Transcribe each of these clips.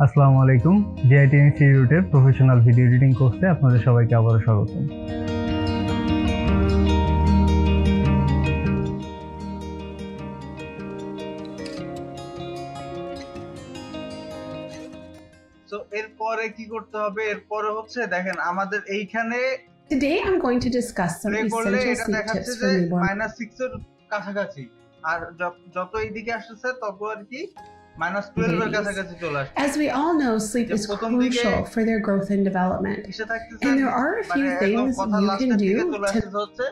আসসালামু আলাইকুম। জিআইটি ইনস্টিটিউটের প্রফেশনাল ভিডিও এডিটিং কোর্সে আপনাদের সবাইকে আবারও স্বাগতম। সো এরপরে কি করতে হবে? এরপরে হচ্ছে দেখেন আমাদের এইখানে Today I'm going to discuss some essential এটা sleep দেখাচ্ছে tips যে for newborn. -6 এর কাছাকাছি, আর যত এইদিকে আসছে তত আর কি -12 এর কাছাকাছি চলে আসছে। As we all know, sleep is crucial for their growth and development. And there are a few things you can do to হচ্ছে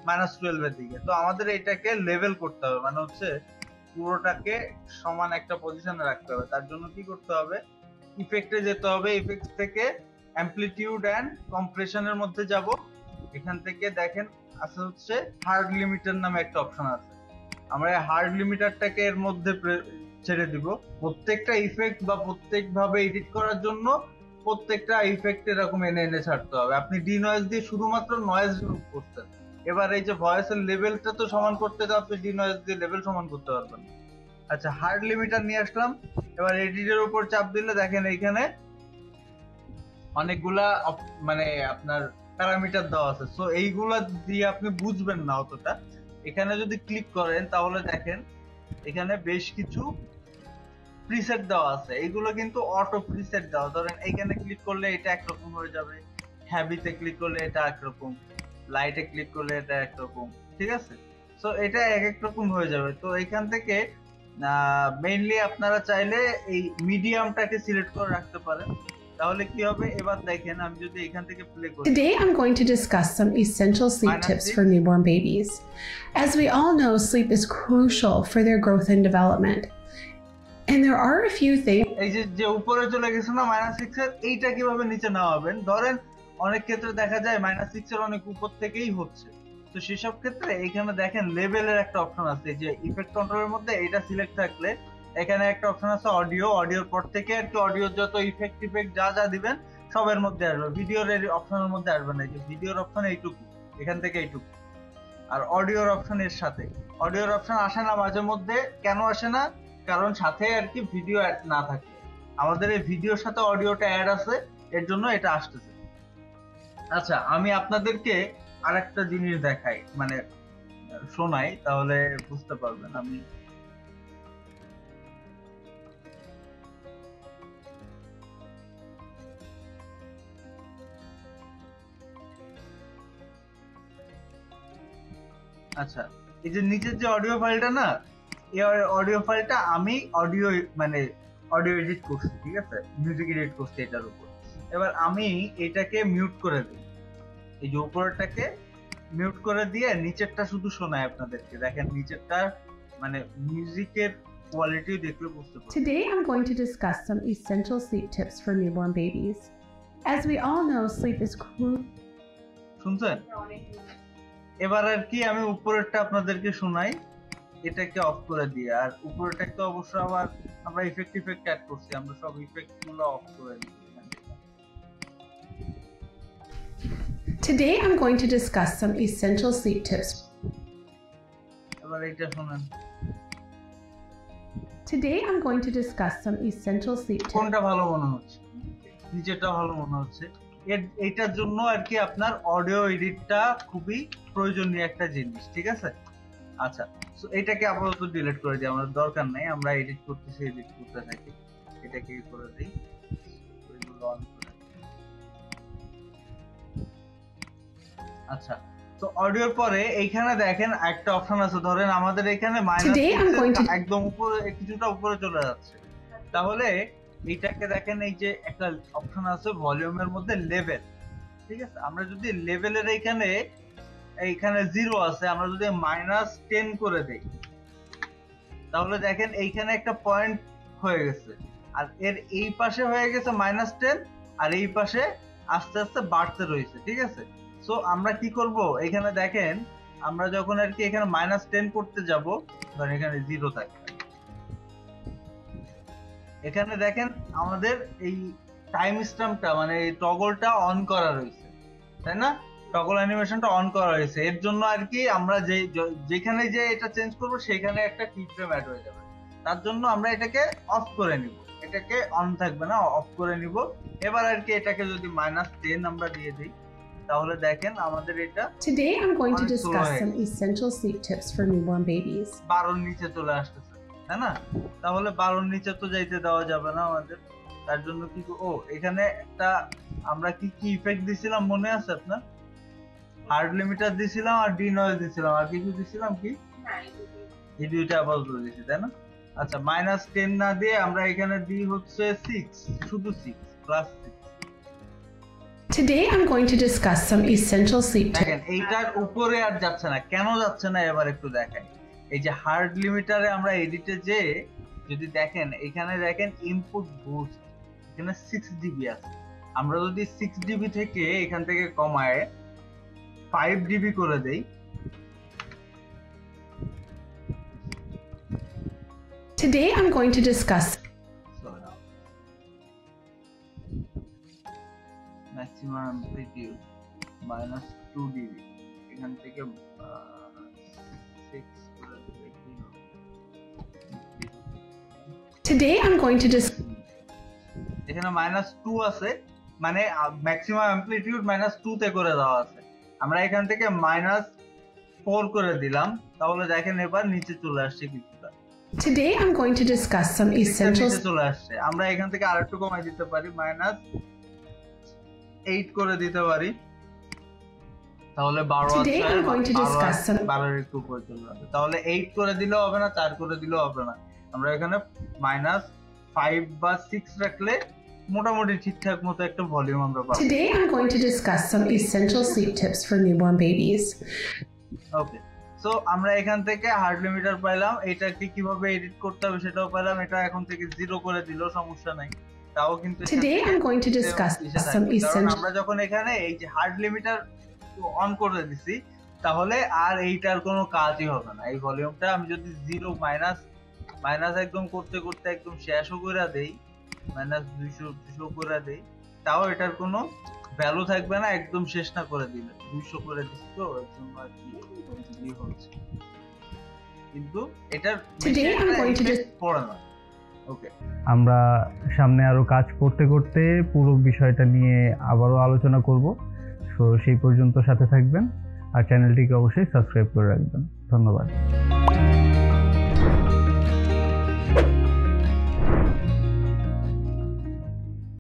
-12 এর দিকে। তো আমাদের এটাকে লেভেল করতে হবে, মানে হচ্ছে পুরোটাকে সমান একটা পজিশনে রাখতে হবে। তার জন্য কি করতে হবে? ইফেক্টে যেতে হবে, ইফেক্ট থেকে অ্যামপ্লিটিউড এন্ড কম্প্রেশনের মধ্যে যাব। এখান থেকে দেখেন আছে হচ্ছে হার্ড লিমিটার নামে একটা অপশন আছে। আমরা এই হার্ড লিমিটারটাকে এর মধ্যে ছেড়ে দিব। প্রত্যেকটা ইফেক্ট বা প্রত্যেকভাবে এডিট করার জন্য প্রত্যেকটা ইফেক্ট এরকম এনে এনে ছাড়তে হবে। আপনি ডি নয়েজ দিয়ে শুধুমাত্র নয়েজ রিমুভ করতেন, এবার এই যে ভয়েসের লেভেলটা তো সমান করতে যাও, আপনি ডি নয়েজ দিয়ে লেভেল সমান করতে পারবেন। আচ্ছা, হার্ড লিমিটার নিয়ে আসলাম। এবার এডিটের উপর চাপ দিলে দেখেন এইখানে অনেকগুলা মানে আপনার প্যারামিটার দেওয়া আছে। সো এইগুলা দিয়ে আপনি বুঝবেন না অতটা। এখানে যদি ক্লিক করেন তাহলে দেখেন এখানে বেশ কিছু প্রিসেট দেওয়া আছে। এইগুলো কিন্তু অটো প্রিসেট দেওয়া। ধরেন এইখানে ক্লিক করলে এটা একরকম হয়ে যাবে, হ্যাবিতে ক্লিক করলে এটা একরকম, লাইটে ক্লিক করলে এটা একরকম, ঠিক আছে? সো এটা এক এক রকম হয়ে যাবে। তো এখান থেকে মেইনলি আপনারা চাইলে এই মিডিয়ামটাকে সিলেক্ট করে রাখতে পারেন, তাহলে কি হবে? এবার দেখেন আমি যদি এখান থেকে প্লে করি। Today I'm going to discuss some essential sleep tips for newborn babies. As we all know, sleep is crucial for their growth and development. And there are a few things. এই যে উপরে চলে গেছে না -6 এর, এইটা কিভাবে নিচে নামাবেন? ধরেন অনেক ক্ষেত্রে দেখা যায় -6 এর অনেক উপর থেকেই হচ্ছে। তো সেসব ক্ষেত্রে এখানে দেখেন লেভেলের একটা অপশন আছে, যে ইফেক্ট কন্ট্রোলের মধ্যে এটা সিলেক্ট থাকলে এখানে একটা অপশন আছে অডিও। অডিওর পর থেকে আর কি অডিওর যত ইফেক্ট যা যা দিবেন সবের মধ্যে আসবে, ভিডিওর অপশনের মধ্যে আসবে না। যে ভিডিওর অপশন এইটুকু, এখান থেকে এইটুকু। আর অডিওর অপশন এর সাথে, অডিওর অপশন আসে না মাঝে মধ্যে। কেন আসে না? কারণ সাথে আর কি ভিডিও অ্যাড না থাকে। আমাদের এই ভিডিওর সাথে অডিওটা অ্যাড আছে, এর জন্য এটা আসতেছে। আচ্ছা, আমি আপনাদেরকে আরেকটা জিনিস দেখাই, মানে শোনাই, তাহলে বুঝতে পারবেন। আমি আচ্ছা, এই যে নিচের যে অডিও ফাইলটা না, এই অডিও ফাইলটা আমি অডিও মানে অডিও এডিট করছি, ঠিক আছে? মিউজিক এডিট করছি এটার উপর। এবার আমি এটাকে মিউট করে দিই, এই যে উপরেরটাকে মিউট করে দিয়ে নিচেরটা শুধু শোনাই আপনাদেরকে। দেখেন নিচেরটা মানে মিউজিকের কোয়ালিটি দেখলে বুঝতে পারবেন। Today I'm going to discuss some essential sleep tips for newborn babies. As we all know, sleep is crucial. শুনছেন? এবার আর কি আমি উপরেরটা আপনাদেরকে শোনাই, এটাকে অফ করে দিয়ে। আর উপরেরটা তো অবশ্য আবার আমরা ইফেক্ট অ্যাড করছি, আমরা সব ইফেক্ট গুলো অফ করে দিই। Today I'm going to discuss some essential sleep tips. এবার এটা শুনেন। Today I'm going to discuss some essential sleep tips. কোনটা ভালো মনে হচ্ছে? নিচেটা ভালো মনে হচ্ছে। এইটার জন্য আর কি আপনার অডিও এডিটটা খুবই প্রয়োজনীয় একটা জিনিস, ঠিক আছে? আচ্ছা, সো এটাকে আপাতত ডিলিট করে দিই, আমাদের দরকার নাই। আমরা এডিট করতে থাকি। এটাকে করে দিই, ওইগুলো অন করে। আচ্ছা, তো অডিওর পরে এইখানে দেখেন একটা অপশন আছে। ধরেন আমাদের এখানে একদম উপরে, কিছুটা উপরে চলে যাচ্ছে, তাহলে এইটাকে দেখেন এই যে একটা অপশন আছে ভলিউমের মধ্যে লেভেল, ঠিক আছে? আমরা যদি লেভেলের এইখানে 0 আছে, আমরা যদি -10 করে দেই, তাহলে দেখেন এইখানে একটা পয়েন্ট হয়ে গেছে, আর এর এই পাশে হয়ে গেছে -10, আর এই পাশে আস্তে আস্তে বাড়তে রয়েছে, ঠিক আছে? সো আমরা কি করব? এখানে দেখেন আমরা যখন আর কি এখানে -10 করতে যাব, ধরেন এখানে 0 থাকে, এখানে দেখেন আমাদের এই টাইম স্ট্যাম্পটা মানে এই টগলটা অন করা রয়েছে, তাই না? টগল অ্যানিমেশনটা অন করা হয়েছে। এর জন্য আর কি আমরা যেখানে যে এটা চেঞ্জ করব সেখানে একটা কি ফ্রেম অ্যাড হয়ে যাবে। তার জন্য আমরা এটাকে অফ করে নিব। এটাকে অন থাকবে না, অফ করে নিব। এবার আর কি এটাকে যদি -10 আমরা দিয়ে দিই তাহলে দেখেন আমাদের এটা Today I'm going to অনেক slow discuss হয়ে some গেছে। essential sleep tips for newborn babies. 12 নিচে চলে আসতেছে, তাই না? তাহলে 12 নিচে তো যাইতে দেওয়া যাবে না আমাদের। তার জন্য কি এখানে একটা আমরা কি ইফেক্ট দিছিলাম মনে আছে আপনার? হার্ড লিমিটার দিছিলাম আর ডি নয়েজ দিছিলাম, আর কিছু দিছিলাম কি? এই দুইটা আপাতত দিছি, তাই না? আচ্ছা, -10 না দিয়ে আমরা এখানে দিই হচ্ছে 6, শুধু 6, class 6। Today I'm going to discuss some essential sleep tips. দেখেন এইটার উপরে আর যাচ্ছে না, কেন যাচ্ছে না এবার একটু দেখেন। এই যে হার্ড লিমিটারে আমরা এডিটে যে যদি দেখেন এখানে দেখেন ইনপুট বুস্ট, এখানে 6 ডিবি আছে। আমরা যদি 6 ডিবি থেকে এখান থেকে কমায় 5 ডিবি করে দেই, Today I'm going to discuss maximum amplitude -2 DB, এখান থেকে 6 করে দিলে কি হবে? Today I'm going to discuss এখানে -2 আছে, মানে ম্যাক্সিমাম অ্যামপ্লিটিউড -2 তে করে দেওয়া আছে। আমরা এখান থেকে -4 করে দিলাম, তাহলে দেখেন এবার নিচে চলে আসছে কিছুটা। Today I'm going to discuss some essential নিচে চলে আসছে। আমরা এখান থেকে আরেকটু কমাই দিতে পারি, -8 করে দিতে পারি, তাহলে 12 Today I'm going to discuss some 12 এর একটু উপরে চলে যাবে। তাহলে 8 করে দিলেও হবে না, 4 করে দিলেও হবে না। আমরা এখানে -5 বা 6 রাখলে মোটামুটি ঠিকঠাক মতো একটা ভলিউম আমরা পাবো। Today I'm going to discuss some essential sleep tips for newborn babies. Okay, so আমরা এখান থেকে হার্ড লিমিটার পাইলাম, এটাকে কিভাবে এডিট করতে হবে সেটাও পাইলাম। এটা এখন থেকে 0 করে দিলেও সমস্যা নাই, তাও কিন্তু Today I'm going to discuss some কারণ essential আমরা যখন এখানে এই যে হার্ড লিমিটার অন করে দিছি তাহলে আর এইটার কোনো কাজই হবে না। এই ভলিউমটা আমি যদি 0 মাইনাস একদম করতে করতে একদম শেষও করে দেই, -200 করে দেই, তাও এটার কোনো ভ্যালু থাকবে না একদম শেষ না করে দিলে। 200 করে দিচ্ছি তো এর জন্য আর কি হচ্ছে, কিন্তু এটার Today I'm going to পড়ে না। ওকে, আমরা সামনে আরো কাজ করতে করতে পুরো বিষয়টা নিয়ে আবারও আলোচনা করব। সো সেই পর্যন্ত সাথে থাকবেন আর চ্যানেলটিকে অবশ্যই সাবস্ক্রাইব করে রাখবেন। ধন্যবাদ।